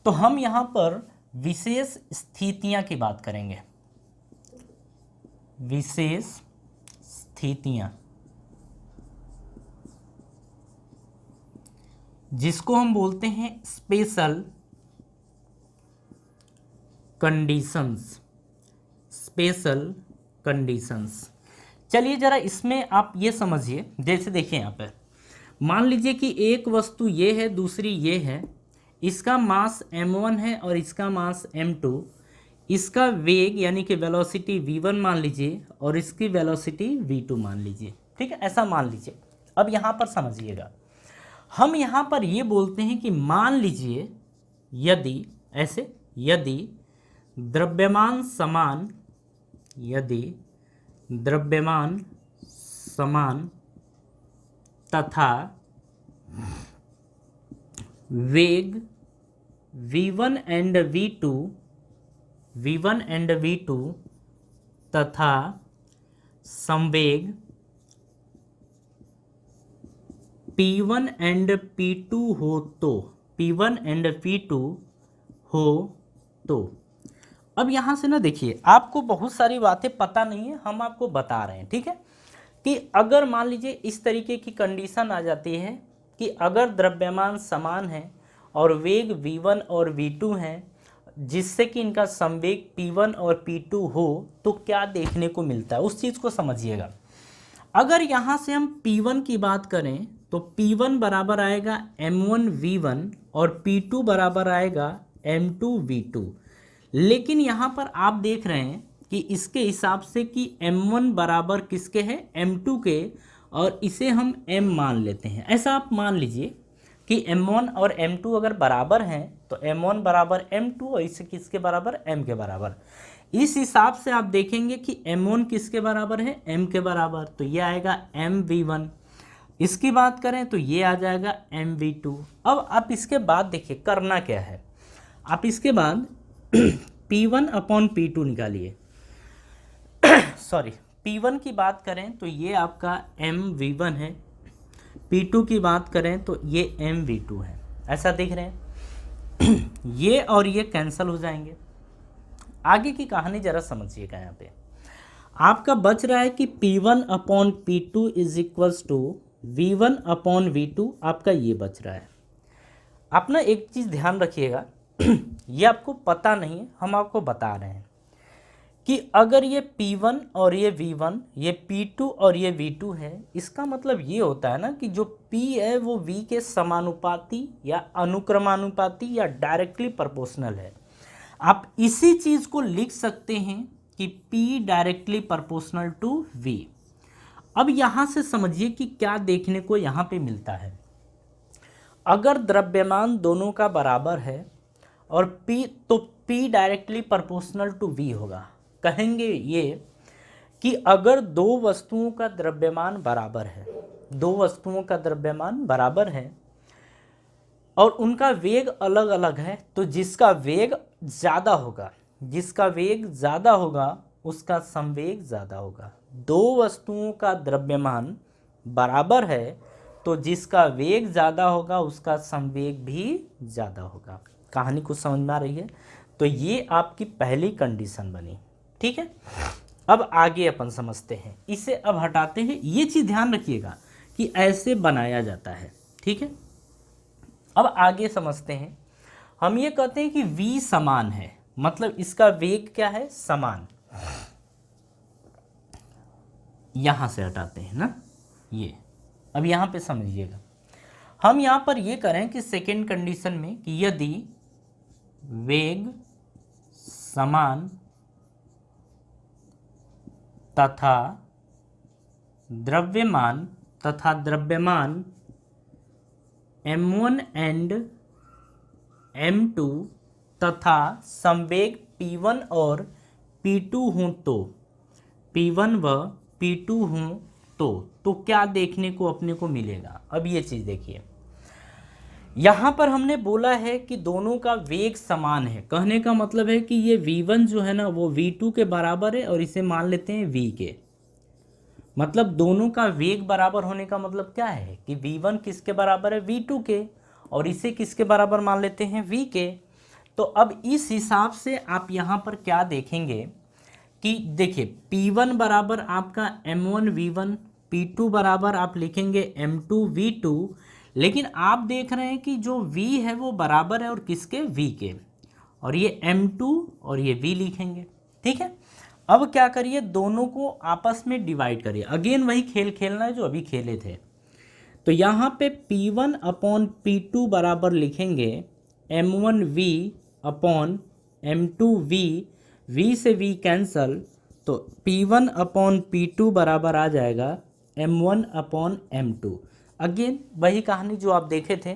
तो हम यहाँ पर विशेष स्थितियां की बात करेंगे, विशेष स्थितियां, जिसको हम बोलते हैं स्पेशल कंडीशंस, स्पेशल कंडीशंस। चलिए जरा इसमें आप ये समझिए, जैसे देखिए यहाँ पर मान लीजिए कि एक वस्तु ये है, दूसरी ये है, इसका मास m1 है और इसका मास m2, इसका वेग यानी कि वेलोसिटी v1 मान लीजिए और इसकी वेलोसिटी v2 मान लीजिए, ठीक है, ऐसा मान लीजिए। अब यहाँ पर समझिएगा, हम यहाँ पर ये बोलते हैं कि मान लीजिए यदि ऐसे, यदि द्रव्यमान समान, यदि द्रव्यमान समान तथा वेग v1 and v2, v1 and v2 तथा संवेग p1 एंड p2 हो तो, p1 एंड p2 हो तो। अब यहाँ से ना देखिए, आपको बहुत सारी बातें पता नहीं है, हम आपको बता रहे हैं, ठीक है, कि अगर मान लीजिए इस तरीके की कंडीशन आ जाती है कि अगर द्रव्यमान समान है और वेग v1 और v2 हैं, जिससे कि इनका संवेग p1 और p2 हो, तो क्या देखने को मिलता है, उस चीज़ को समझिएगा। अगर यहाँ से हम p1 की बात करें तो p1 बराबर आएगा m1 v1 और p2 बराबर आएगा m2 v2। लेकिन यहाँ पर आप देख रहे हैं कि इसके हिसाब से कि m1 बराबर किसके है, m2 के, और इसे हम m मान लेते हैं। ऐसा आप मान लीजिए कि m1 और m2 अगर बराबर हैं तो m1 बराबर m2 और इसे किसके बराबर, m के बराबर। इस हिसाब से आप देखेंगे कि m1 किसके बराबर है, m के बराबर, तो ये आएगा mv1। इसकी बात करें तो ये आ जाएगा mv2। अब आप इसके बाद देखिए करना क्या है, आप इसके बाद p1 अपॉन p2 निकालिए। सॉरी, p1 की बात करें तो ये आपका mv1 है, p2 की बात करें तो ये mv2 है। ऐसा देख रहे हैं ये और ये कैंसिल हो जाएंगे। आगे की कहानी जरा समझिएगा, यहाँ पे आपका बच रहा है कि p1 upon p2 is equals to v1 upon v2, आपका ये बच रहा है। आप ना एक चीज़ ध्यान रखिएगा ये आपको पता नहीं है, हम आपको बता रहे हैं कि अगर ये P1 और ये V1, ये P2 और ये V2 है, इसका मतलब ये होता है ना कि जो P है वो V के समानुपाती या अनुक्रमानुपाती या डायरेक्टली प्रोपोर्शनल है। आप इसी चीज़ को लिख सकते हैं कि P directly proportional to V। अब यहाँ से समझिए कि क्या देखने को यहाँ पे मिलता है। अगर द्रव्यमान दोनों का बराबर है और P, तो P directly proportional to V होगा। कहेंगे ये कि अगर दो वस्तुओं का द्रव्यमान बराबर है, दो वस्तुओं का द्रव्यमान बराबर है और उनका वेग अलग अलग है, तो जिसका वेग ज़्यादा होगा, जिसका वेग ज़्यादा होगा उसका संवेग ज़्यादा होगा। दो वस्तुओं का द्रव्यमान बराबर है तो जिसका वेग ज़्यादा होगा उसका संवेग भी ज़्यादा होगा। कहानी कुछ समझ में आ रही है? तो ये आपकी पहली कंडीशन बनी, ठीक है। अब आगे अपन समझते हैं, इसे अब हटाते हैं। ये चीज़ ध्यान रखिएगा कि ऐसे बनाया जाता है, ठीक है। अब आगे समझते हैं, हम ये कहते हैं कि v समान है, मतलब इसका वेग क्या है, समान। यहां से हटाते हैं ना ये। अब यहां पे समझिएगा, हम यहां पर ये करें कि सेकेंड कंडीशन में कि यदि वेग समान तथा द्रव्यमान m1 एंड m2 तथा संवेग p1 और p2 हों तो, p1 व p2 हों तो क्या देखने को अपने को मिलेगा। अब ये चीज़ देखिए, यहाँ पर हमने बोला है कि दोनों का वेग समान है। कहने का मतलब है कि ये v1 जो है ना वो v2 के बराबर है और इसे मान लेते हैं v के। मतलब दोनों का वेग बराबर होने का मतलब क्या है कि v1 किसके बराबर है, v2 के, और इसे किसके बराबर मान लेते हैं, v के। तो अब इस हिसाब से आप यहाँ पर क्या देखेंगे कि देखिए P1 बराबर आपका M1V1, P2 बराबर आप लिखेंगे M2V2, लेकिन आप देख रहे हैं कि जो V है वो बराबर है और किसके, V के, और ये M2 और ये V लिखेंगे। ठीक है, अब क्या करिए, दोनों को आपस में डिवाइड करिए। अगेन वही खेल खेलना है जो अभी खेले थे। तो यहाँ पे P1 अपॉन P2 बराबर लिखेंगे M1V अपॉन M2V, V से V कैंसल, तो P1 अपॉन P2 बराबर आ जाएगा M1 अपॉन M2। अगेन वही कहानी जो आप देखे थे,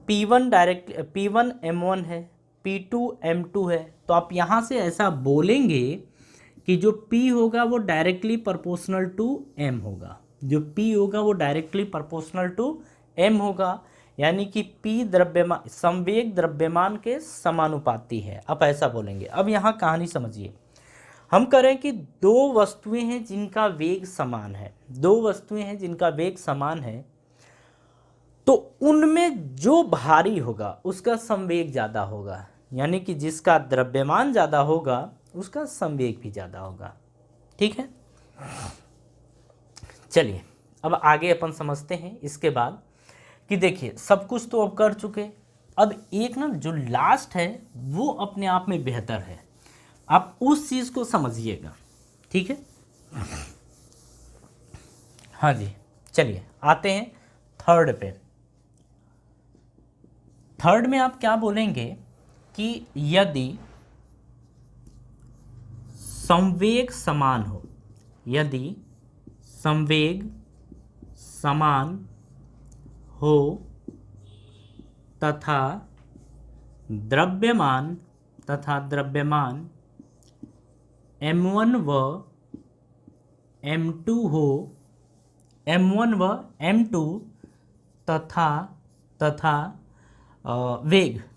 P1 डायरेक्ट P1 M1 है, P2 M2 है, तो आप यहाँ से ऐसा बोलेंगे कि जो P होगा वो डायरेक्टली प्रोपोर्शनल टू M होगा, जो P होगा वो डायरेक्टली प्रोपोर्शनल टू M होगा, यानी कि P द्रव्यमान संवेग द्रव्यमान के समानुपाती है। अब ऐसा बोलेंगे। अब यहाँ कहानी समझिए, हम करें कि दो वस्तुएं हैं जिनका वेग समान है, दो वस्तुएं हैं जिनका वेग समान है, तो उनमें जो भारी होगा उसका संवेग ज़्यादा होगा, यानी कि जिसका द्रव्यमान ज़्यादा होगा उसका संवेग भी ज़्यादा होगा। ठीक है, चलिए अब आगे अपन समझते हैं इसके बाद कि देखिए सब कुछ तो अब कर चुके, अब एक ना जो लास्ट है वो अपने आप में बेहतर है, आप उस चीज़ को समझिएगा। ठीक है, हाँ जी, चलिए आते हैं थर्ड पे। थर्ड में आप क्या बोलेंगे कि यदि संवेग समान हो, यदि संवेग समान हो तथा द्रव्यमान M1 व M2 हो, M1 व M2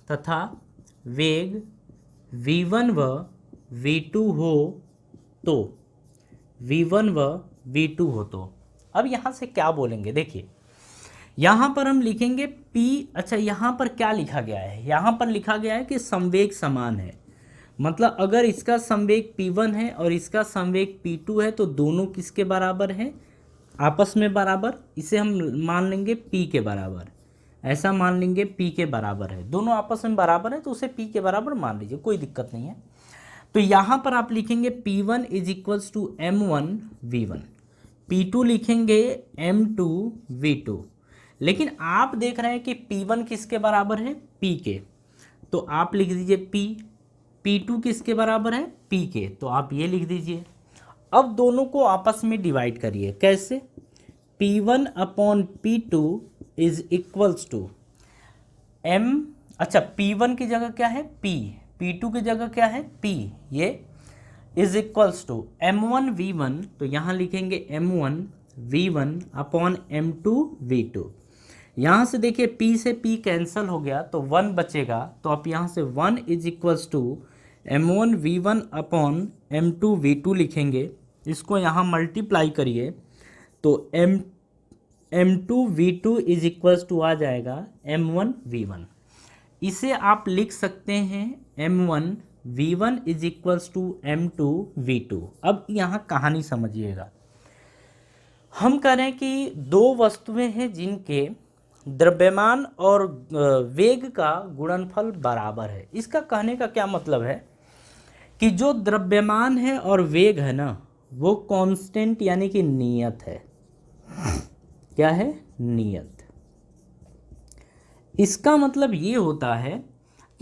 तथा वेग V1 व V2 हो तो, V1 व V2 हो तो। अब यहाँ से क्या बोलेंगे, देखिए यहाँ पर हम लिखेंगे P, अच्छा यहाँ पर क्या लिखा गया है, यहाँ पर लिखा गया है कि संवेग समान है, मतलब अगर इसका संवेग P1 है और इसका संवेग P2 है तो दोनों किसके बराबर हैं, आपस में बराबर, इसे हम मान लेंगे P के बराबर, ऐसा मान लेंगे P के बराबर है, दोनों आपस में बराबर है तो उसे P के बराबर मान लीजिए, कोई दिक्कत नहीं है। तो यहाँ पर आप लिखेंगे P1 is equals to M1V1, P2 लिखेंगे M2V2, लेकिन आप देख रहे हैं कि P1 किसके बराबर है, P के, तो आप लिख दीजिए P, P2 किसके बराबर है, P के, तो आप ये लिख दीजिए। अब दोनों को आपस में डिवाइड करिए, कैसे, P1 upon P2 is equals to M, अच्छा P1 की जगह क्या है P, P2 की जगह क्या है P, ये इज इक्वल्स टू M1V1, तो यहाँ लिखेंगे M1V1 अपॉन M2V2। यहाँ से देखिए P से P कैंसिल हो गया तो 1 बचेगा, तो आप यहाँ से 1 is equals to M1V1 upon M2V2 लिखेंगे, इसको यहाँ मल्टीप्लाई करिए तो M2V2 इज इक्वल्स टू आ जाएगा M1V1। इसे आप लिख सकते हैं M1V1 is equals to M2V2। अब यहाँ कहानी समझिएगा, हम करें कि दो वस्तुएं हैं जिनके द्रव्यमान और वेग का गुणनफल बराबर है। इसका कहने का क्या मतलब है कि जो द्रव्यमान है और वेग है ना वो कांस्टेंट यानी कि नियत है। क्या है, नियत। इसका मतलब ये होता है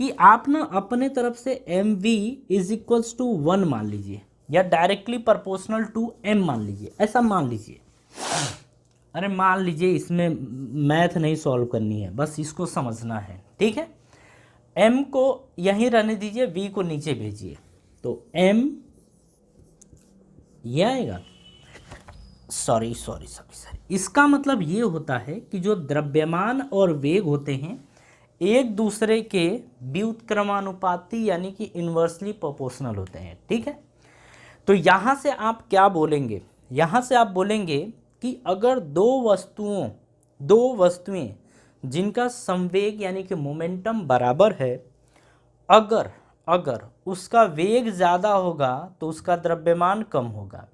कि आप ना अपने तरफ से mv इज इक्वल्स टू 1 मान लीजिए या डायरेक्टली प्रोपोर्शनल टू m मान लीजिए, ऐसा मान लीजिए। अरे मान लीजिए, इसमें मैथ नहीं सॉल्व करनी है, बस इसको समझना है, ठीक है। m को यहीं रहने दीजिए, v को नीचे भेजिए, तो m ये आएगा। सॉरी, इसका मतलब ये होता है कि जो द्रव्यमान और वेग होते हैं एक दूसरे के व्युत्क्रमानुपाती यानी कि इन्वर्सली प्रोपोर्शनल होते हैं, ठीक है। तो यहाँ से आप क्या बोलेंगे, यहाँ से आप बोलेंगे कि अगर दो वस्तुएं जिनका संवेग यानी कि मोमेंटम बराबर है अगर अगर उसका वेग ज़्यादा होगा तो उसका द्रव्यमान कम होगा।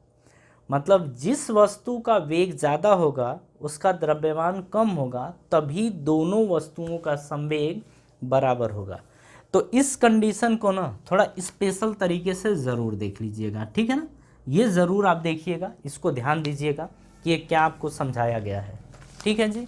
मतलब जिस वस्तु का वेग ज़्यादा होगा उसका द्रव्यमान कम होगा, तभी दोनों वस्तुओं का संवेग बराबर होगा। तो इस कंडीशन को ना थोड़ा स्पेशल तरीके से ज़रूर देख लीजिएगा, ठीक है ना। ये ज़रूर आप देखिएगा, इसको ध्यान दीजिएगा कि ये क्या आपको समझाया गया है, ठीक है जी।